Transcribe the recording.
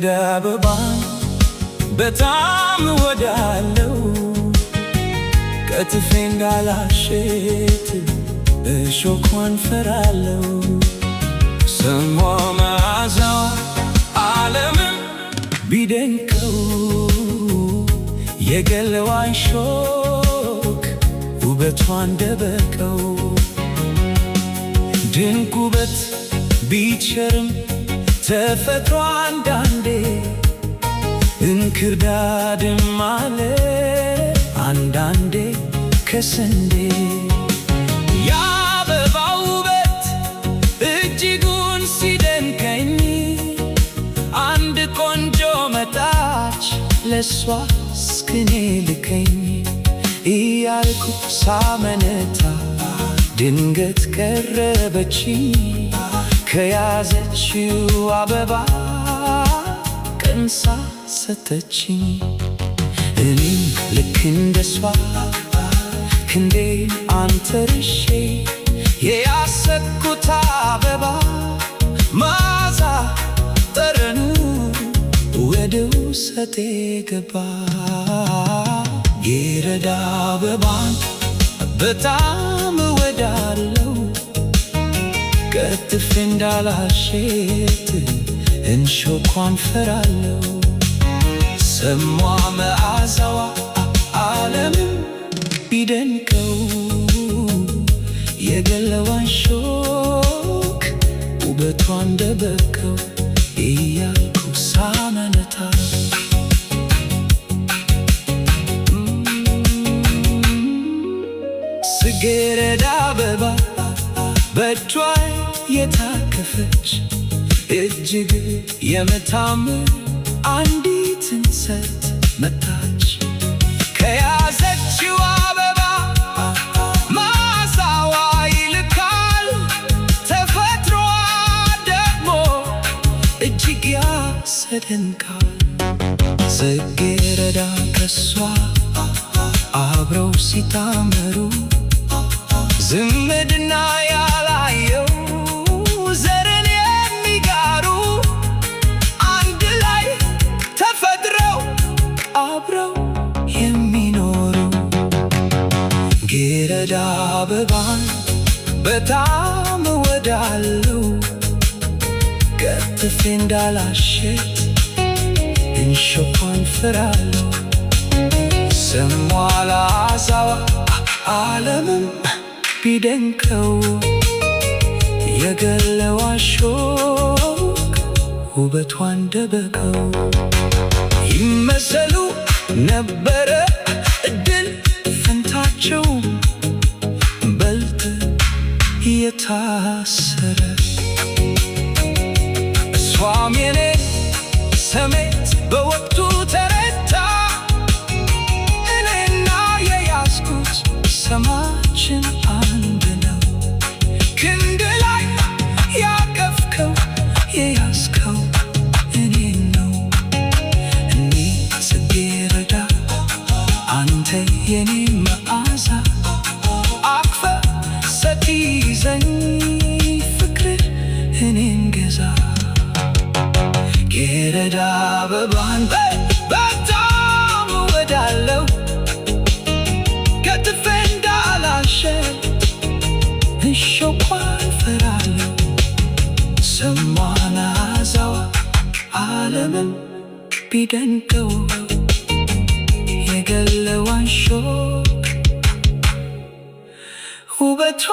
የጽጌረዳ አበባን በጣም እወዳለሁ። ከትፌ እንዳላሸት እሾኳን ፈራለሁ። ስሟ መዓዛዋ ዓለምን ቢደንቀው የገለዋን ሾክ ውበቷን ደበቀው። ድንቅ ውበት ቢቸርም ተፈጥሮ አንዳንዴ እንክርዳድም አለ አንዳንዴ ከስንዴ። የአበባው ውበት እጅጉን ሲደንቀኝ አንድ ቆንጆ መጣች ለሷ እስክኔ ልከኝ እያልኩ ሳመነታ ድንገት ቀረበችኝ ከያዘችው አበባ ቀምሳ ሰጠችኝ። እኔም ልክ እንደሷ ክንዴን አንተርሼ የያዘኩት አበባ መዓዛ ጠረኑ ወደ ውስጤ ገባ። የጽጌረዳ አበባን በጣም እወዳለሁ። ከትፌ እንዳላሸት እሾኳን ፈራለሁ። ስሟ መዓዛዋ ዓለምን ቢደንቀው የገለዋን ሾክ ውበቷን ደበቀው እያልኩ ሳመነታ ጽጌረዳ አበባ በእጇ የታቀፈች እጅግ የምታምር አንዲትን ሴት መጣች። ከያዘችው አበባ መዓዛዋ ይልቃል፣ ተፈጥሮዋ ደግሞ እጅግ ያስደንቃል። ጽጌረዳ ከሷ አብረው ሲታመሩ ዝምድና ያላየው ዘርን የሚጋሩ አንድ ላይ ተፈጥረው አብረው የሚኖሩ። ጽጌረዳ አበባን በጣም እወዳለሁ። ከትፌ እንዳላሸት እሾኳን ፈራለሁ። ስሟ መዓዛዋ ዓለምን ቢደንቀው የገለዋን ሾክ ውበቷን ደበቀው። ይመሰሉ ነበረ እድል ፈንታቸው በልጥ የታሰረ። እሷም የኔ ስሜት በወቅቱ ተረታ። እኔና የያዝኩት ሰማችን አንድ ነው። ክንድ ላይ ያቀፍከው የያዝከው እኔን ነው። እኔ ጽጌረዳ አንተ የኔ መዓዛ አቅፈ ስትይዘኝ ፍቅር እኔን ገዛ። ጽጌረዳ አበባን በጣም እወዳለሁ። ከትፌ እንዳላሸት እሾኳን ፈራለሁ። ስሟ መዓዛዋ ዓለምን ቢደንቀው የገለዋን ሾክ ውበቷ